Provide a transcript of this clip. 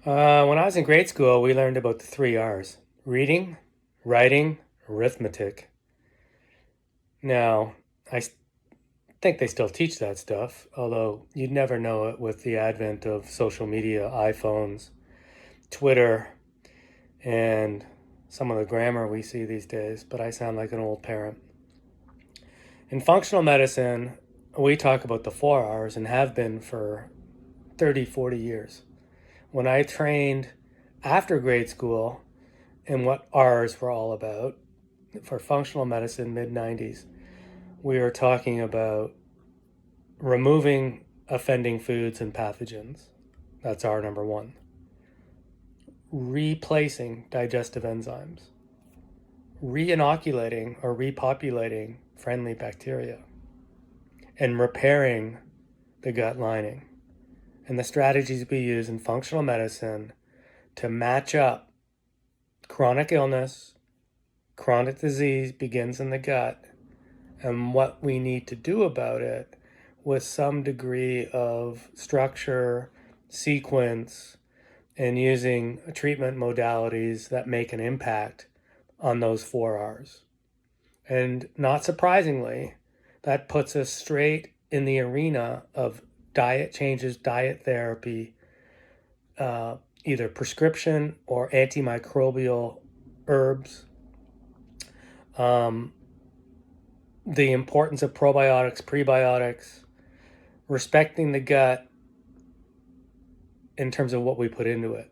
When I was in grade school, we learned about the three R's: reading, writing, arithmetic. Now, think they still teach that stuff, although you'd never know it with the advent of social media, iPhones, Twitter, and some of the grammar we see these days, but I sound like an old parent. In functional medicine, we talk about the four R's and have been for 30, 40 years. When I trained after grade school and what R's were all about for functional medicine mid 90s, we were talking about removing offending foods and pathogens. That's R number one. Replacing digestive enzymes. Re-inoculating or repopulating friendly bacteria. And repairing the gut lining. And the strategies we use in functional medicine to match up chronic illness, chronic disease begins in the gut, and what we need to do about it with some degree of structure, sequence, and using treatment modalities that make an impact on those four R's. And not surprisingly, that puts us straight in the arena of diet changes, diet therapy, either prescription or antimicrobial herbs, the importance of probiotics, prebiotics, respecting the gut in terms of what we put into it.